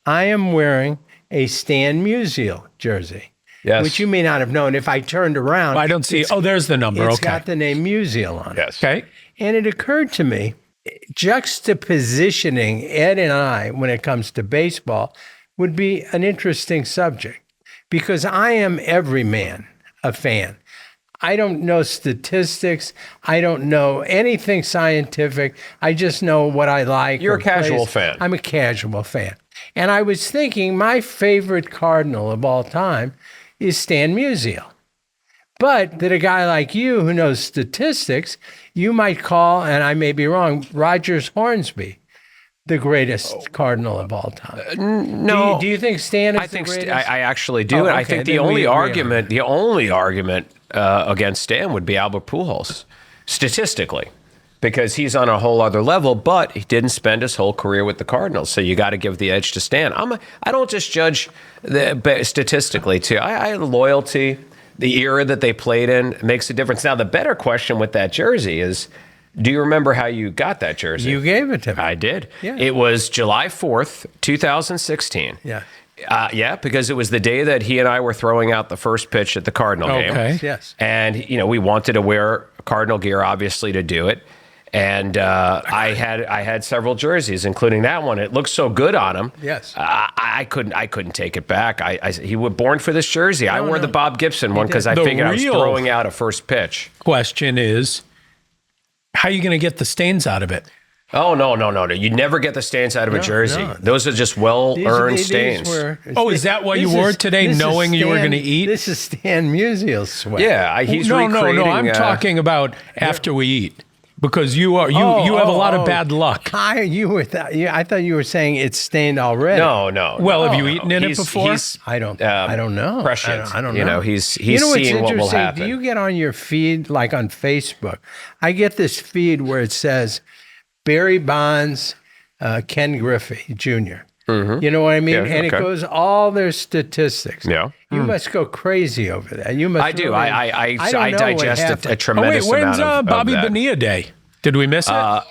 I am wearing a Stan Musial jersey, which you may not have known. If I turned around, I don't see. Oh, there's the number. It's got the name Musial on it. Yes. Okay. And it occurred to me, juxtapositioning Ed and I when it comes to baseball would be an interesting subject, because I am every man a fan. I don't know statistics. I don't know anything scientific. I just know what I like. You're a casual fan. I'm a casual fan. And I was thinking my favorite Cardinal of all time is Stan Musial. But that a guy like you who knows statistics, you might call, and I may be wrong, Rogers Hornsby the greatest Cardinal of all time. No. Do you think Stan is the greatest? I actually do. And I think the only argument against Stan would be Albert Pujols, statistically, because he's on a whole other level, but he didn't spend his whole career with the Cardinals. So you got to give the edge to Stan. I don't just judge statistically, too. I loyalty, the era that they played in makes a difference. Now, the better question with that jersey is, do you remember how you got that jersey? You gave it to me. I did. Yeah. It was July 4th, 2016. Yeah. Yeah, because it was the day that he and I were throwing out the first pitch at the Cardinal game. Yes. And, we wanted to wear Cardinal gear, obviously, to do it. And I had several jerseys, including that one. It looked so good on him. Yes. I couldn't take it back. He was born for this jersey. I wore the Bob Gibson one because I figured I was throwing out a first pitch. Question is, how are you going to get the stains out of it? Oh, no. You never get the stains out of a jersey. No. Those are just well-earned stains. Is that why you wore it today, knowing you were going to eat? This is Stan Musial's sweat. Yeah, he's recreating. No, I'm talking about after we eat. Because you have a lot of bad luck. I thought you were saying it's stained already. No. Well, have you eaten in it before? I don't know. Prescient. I don't know. He's seeing what will happen. Do you get on your feed, like on Facebook? I get this feed where it says Barry Bonds, Ken Griffey Jr. Mm-hmm. You know what I mean? Yeah, and it goes all their statistics. Yeah. You must go crazy over that. You must. I do. I digest a tremendous amount of when's Bobby Bonilla Day? Did we miss it?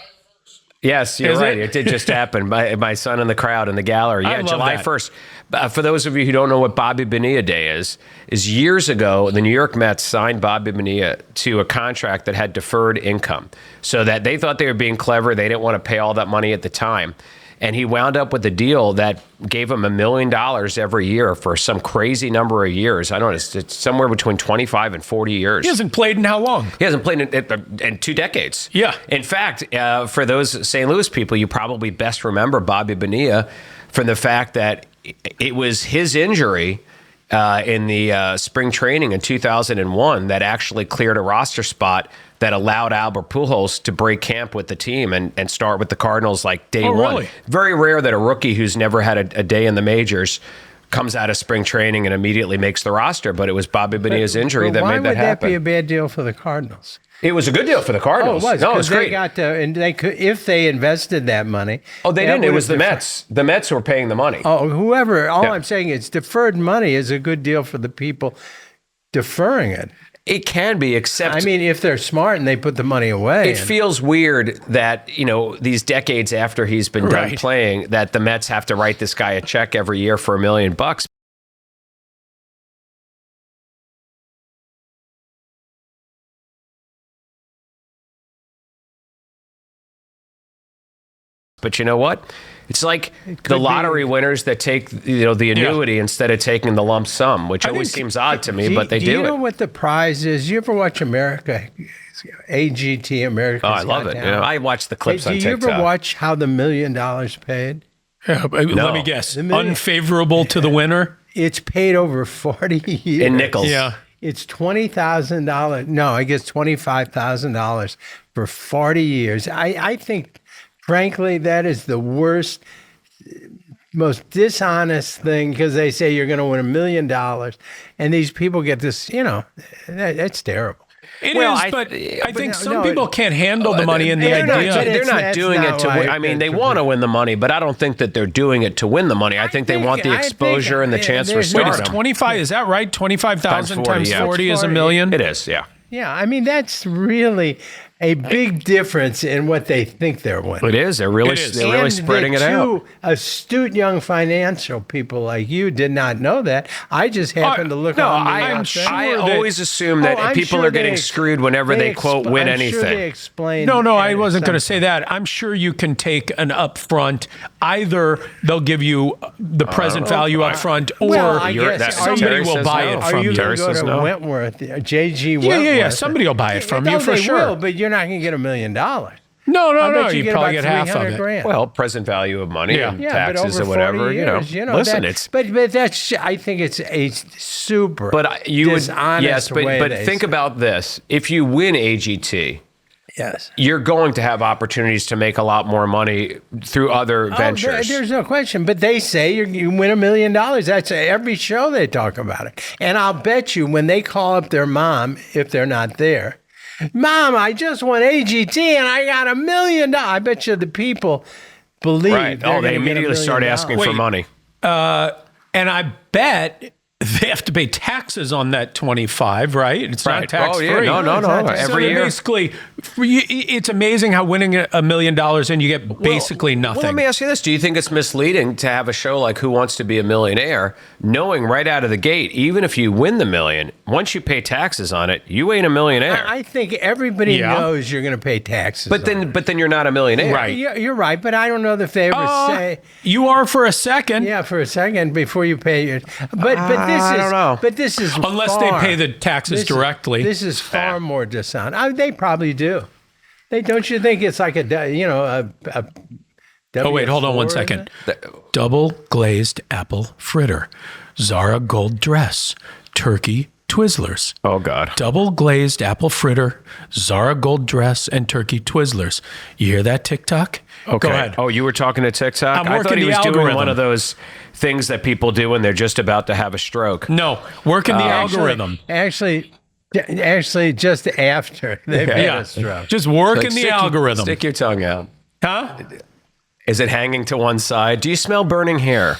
Yes, you're right. It did just happen. My son in the crowd in the gallery. Yeah, July 1st. For those of you who don't know what Bobby Bonilla Day is years ago, the New York Mets signed Bobby Bonilla to a contract that had deferred income, so that they thought they were being clever. They didn't want to pay all that money at the time. And he wound up with a deal that gave him $1 million every year for some crazy number of years. I don't know, it's somewhere between 25 and 40 years. He hasn't played in how long? He hasn't played in 2 decades. Yeah. In fact, for those St. Louis people, you probably best remember Bobby Bonilla from the fact that it was his injury in the spring training in 2001 that actually cleared a roster spot that allowed Albert Pujols to break camp with the team and start with the Cardinals like day one. Really? Very rare that a rookie who's never had a day in the majors comes out of spring training and immediately makes the roster. But it was Bobby Bonilla's injury that made that happen. Why would that be a bad deal for the Cardinals? It was a good deal for the Cardinals. Oh, it was. No, it was great. They could, if they invested that money. Oh, they didn't. It was the Mets. The Mets were paying the money. Oh, whoever. All I'm saying is deferred money is a good deal for the people deferring it. It can be, except... I mean, if they're smart and they put the money away. It feels weird that, these decades after he's been done playing, that the Mets have to write this guy a check every year for $1 million. But you know what? It's like the lottery winners that take, the annuity instead of taking the lump sum, which always seems odd to me, but they do. Do you know what the prize is? You ever watch America? AGT, America. Oh, I love it. I watch the clips on TikTok. Do you ever watch how the $1 million paid? Let me guess. Unfavorable to the winner? It's paid over 40 years. In nickels. Yeah. It's $20,000. No, I guess $25,000 for 40 years. I think... Frankly, that is the worst, most dishonest thing, because they say you're going to win $1 million, and these people get this, that's terrible. It is, but I think some people can't handle the money and the idea. They're not doing it to win. I mean, they want to win the money, but I don't think that they're doing it to win the money. I think they want the exposure and the chance for stardom. Wait, is 25, is that right? 25,000 times 40 is $1 million? It is, yeah. Yeah, I mean, that's really... a big difference in what they think they're winning. It is. They're really spreading it out. Astute young financial people like you did not know that. I just happened to look on the I always assume that people are getting screwed whenever they quote win anything. Sure they explain. No, I wasn't going to say that. I'm sure you can take an upfront. Either they'll give you the present value up front, or somebody will buy it from you. Are you going to go to Wentworth, JG Wentworth? Yeah. Somebody will buy it from you for sure. Will, but you're not going to get $1 million. No. You probably get half of it. $300,000. Well, present value of money and taxes but over or whatever. 40 years, listen, but that's. I think it's a super. But dishonest way. But think about this: if you win AGT. Yes. You're going to have opportunities to make a lot more money through other ventures. There's no question. But they say you win $1 million. That's every show they talk about it. And I'll bet you when they call up their mom, if they're not there, Mom, I just won AGT and I got $1 million. I bet you the people believe. Right. They immediately start asking for money. And I bet they have to pay taxes on that 25, right? It's not tax free. No. Every year. Basically, it's amazing how winning $1 million and you get basically nothing. Well, let me ask you this. Do you think it's misleading to have a show like Who Wants to Be a Millionaire, knowing right out of the gate, even if you win the million, once you pay taxes on it, you ain't a millionaire? I think everybody knows you're going to pay taxes. But then you're not a millionaire. Right. You're right, but I don't know if they ever say. You are for a second. Yeah, for a second before you pay your. But I don't know. But this is unless they pay the taxes directly. This is far more dishonest. They probably do. Don't you think it's like a oh wait, hold on 1 second. Double glazed apple fritter, Zara gold dress, turkey Twizzlers. Oh God. Double glazed apple fritter, Zara gold dress, and turkey Twizzlers. You hear that, TikTok? Okay. Go ahead. Oh, you were talking to TikTok? I thought he was algorithm. doing one of those things that people do when they're just about to have a stroke. No, working the algorithm. Actually, just after they've had a stroke. Just working the algorithm. Stick your tongue out. Huh? Is it hanging to one side? Do you smell burning hair?